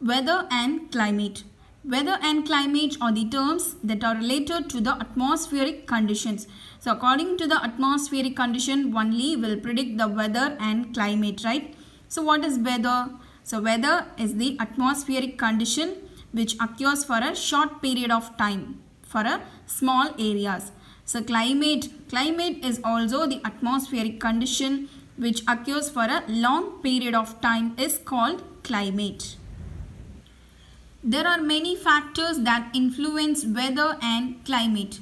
Weather and climate. Weather and climate are the terms that are related to the atmospheric conditions. So according to the atmospheric condition only will predict the weather and climate, right? So what is weather? So weather is the atmospheric condition which occurs for a short period of time for a small areas. So climate is also the atmospheric condition which occurs for a long period of time is called climate. There are many factors that influence weather and climate.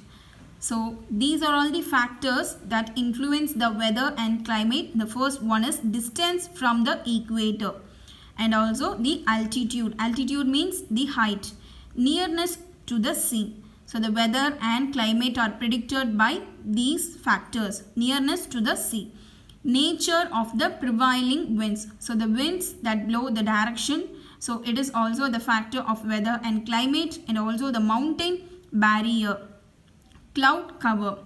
So these are all the factors that influence the weather and climate. The first one is distance from the equator and also the altitude. Altitude means the height. Nearness to the sea. So the weather and climate are predicted by these factors. Nearness to the sea. Nature of the prevailing winds. So the winds that blow the direction. So it is also the factor of weather and climate, and also the mountain barrier, cloud cover,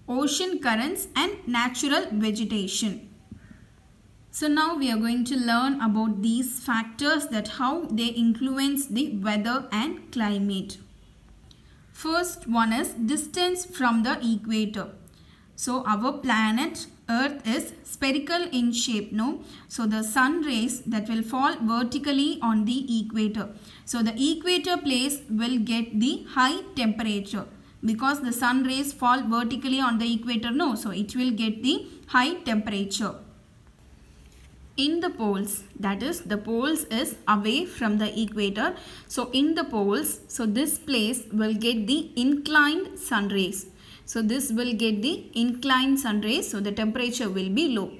ocean currents and natural vegetation. So now we are going to learn about these factors, that how they influence the weather and climate. First one is distance from the equator. So our planet Earth is spherical in shape, no? So the sun rays that will fall vertically on the equator. So the equator place will get the high temperature because the sun rays fall vertically on the equator, no? So it will get the high temperature. In the poles, that is the poles is away from the equator. So in the poles, so this place will get the inclined sun rays. So this will get the inclined sun rays, so the temperature will be low.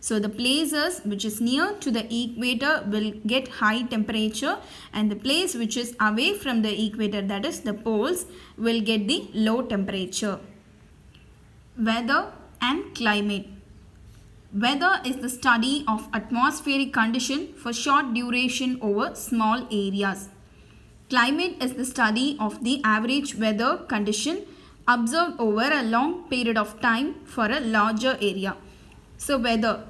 So the places which is near to the equator will get high temperature, and the place which is away from the equator, that is the poles, will get the low temperature. Weather and climate. Weather is the study of atmospheric condition for short duration over small areas. Climate is the study of the average weather condition observed over a long period of time for a larger area. So weather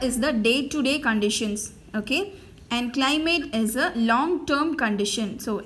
is the day-to-day conditions, okay, and climate is a long-term condition. So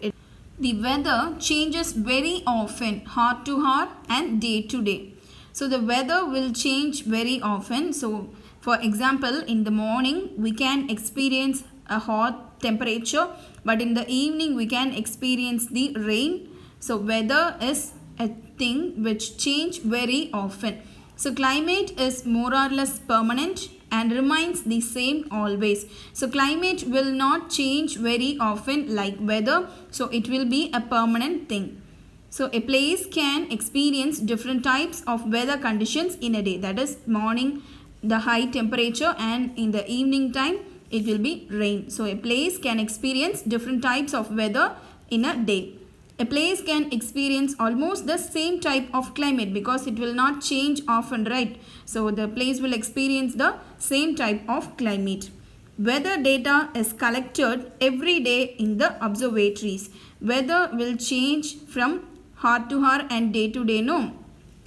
the weather changes very often, hour to hour and day to day. So the weather will change very often. So for example, in the morning we can experience a hot temperature, but in the evening we can experience the rain. So weather is a thing which change very often. So climate is more or less permanent and remains the same always. So climate will not change very often like weather. So it will be a permanent thing. So a place can experience different types of weather conditions in a day. That is morning the high temperature, and in the evening time it will be rain. So a place can experience different types of weather in a day. A place can experience almost the same type of climate because it will not change often, right? So the place will experience the same type of climate. Weather data is collected every day in the observatories. Weather will change from hour to hour and day to day, no?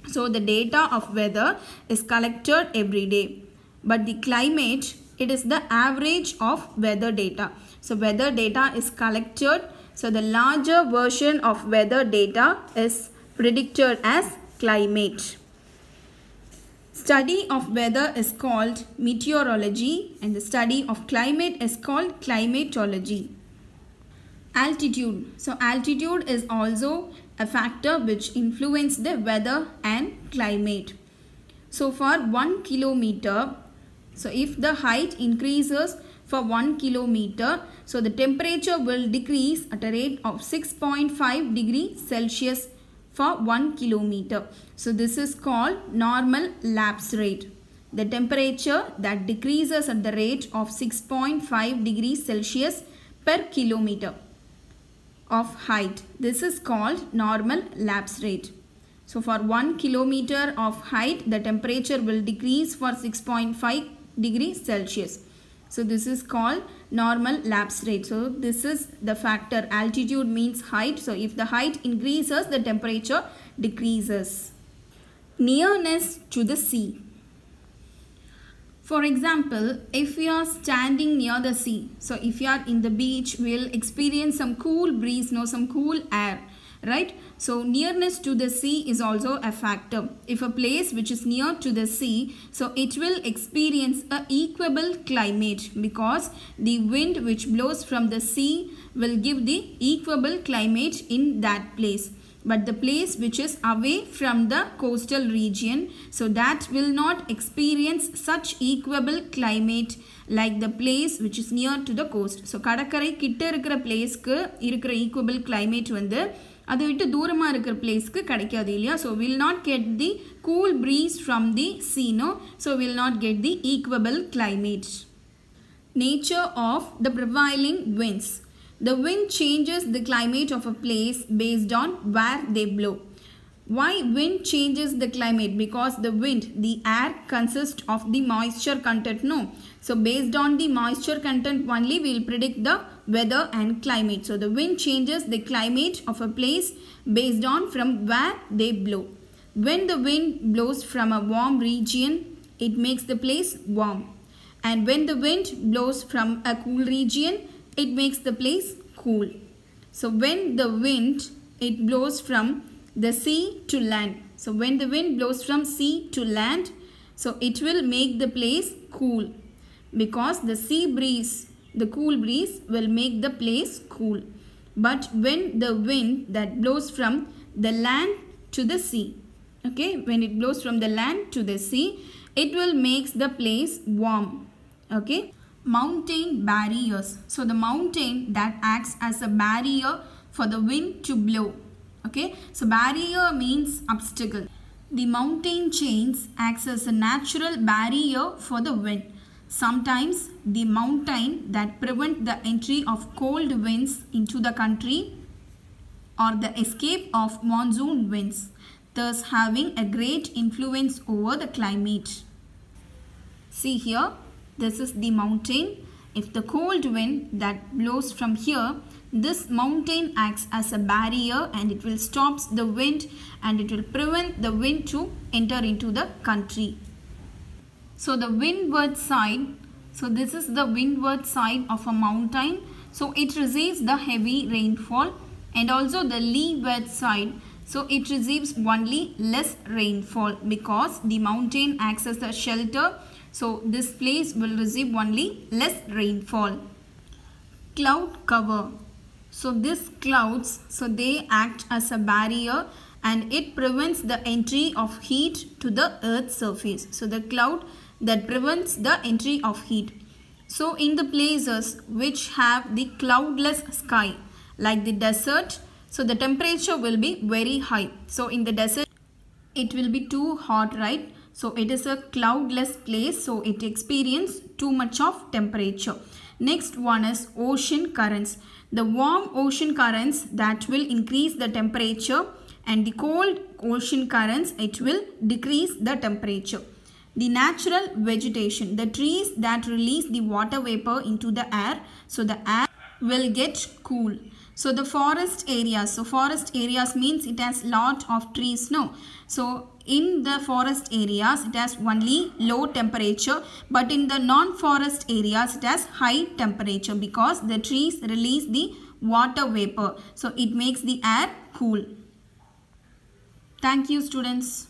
So the data of weather is collected every day. But the climate, it is the average of weather data. So weather data is collected. So the larger version of weather data is predicted as climate. Study of weather is called meteorology, and the study of climate is called climatology. Altitude. So altitude is also a factor which influences the weather and climate. So for 1 kilometer, so if the height increases for 1 kilometer, so the temperature will decrease at a rate of 6.5 degrees Celsius for 1 kilometer. So this is called normal lapse rate. The temperature that decreases at the rate of 6.5 degrees Celsius per kilometer of height. This is called normal lapse rate. So for 1 kilometer of height, the temperature will decrease for 6.5 degrees Celsius. So this is called normal lapse rate. So this is the factor. Altitude means height. So if the height increases, the temperature decreases. Nearness to the sea. For example, if we are standing near the sea, so if you are in the beach, we'll experience some cool breeze, some cool air, right? So nearness to the sea is also a factor. If a place which is near to the sea, so it will experience a equable climate because the wind which blows from the sea will give the equable climate in that place. But the place which is away from the coastal region, so that will not experience such equable climate like the place which is near to the coast. So கடற்கரை கிட்ட இருக்கிற பிளேஸ்க்கு இருக்கிற equable climate வந்து அதை விட்டு தூரமா இருக்கிற பிளேஸ்க்கு கிடைக்காது இல்லையா? So will not get the cool breeze from the sea, no? So will not get the equable climate. Nature of the prevailing winds. The wind changes the climate of a place based on where they blow. Why wind changes the climate? Because the wind, the air consists of the moisture content, no? So based on the moisture content only we will predict the weather and climate. So the wind changes the climate of a place based on from where they blow. When the wind blows from a warm region, it makes the place warm. And when the wind blows from a cool region, it makes the place cool. So when the wind, it blows from the sea to land. So when the wind blows from sea to land, so it will make the place cool. Because the sea breeze, the cool breeze will make the place cool. But when the wind that blows from the land to the sea, okay, when it blows from the land to the sea, it will make the place warm, okay. Mountain barriers. So the mountain that acts as a barrier for the wind to blow. Okay. So barrier means obstacle. The mountain chains acts as a natural barrier for the wind. Sometimes the mountain that prevent the entry of cold winds into the country or the escape of monsoon winds, thus having a great influence over the climate. See here. This is the mountain. If the cold wind that blows from here, this mountain acts as a barrier and it will stop the wind and it will prevent the wind to enter into the country. So the windward side, so this is the windward side of a mountain. So it receives the heavy rainfall, and also the leeward side. So it receives only less rainfall because the mountain acts as a shelter. So this place will receive only less rainfall. Cloud cover. So these clouds, so they act as a barrier and it prevents the entry of heat to the earth's surface. So the cloud that prevents the entry of heat. So in the places which have the cloudless sky, like the desert, so the temperature will be very high. So in the desert, it will be too hot, right? So it is a cloudless place, so it experiences too much of temperature. Next one is ocean currents. The warm ocean currents that will increase the temperature, and the cold ocean currents, it will decrease the temperature. The natural vegetation, the trees that release the water vapor into the air, so the air will get cool. So the forest areas, so forest areas means it has lot of trees, no? So in the forest areas, it has only low temperature, but in the non-forest areas, it has high temperature because the trees release the water vapor. So it makes the air cool. Thank you, students.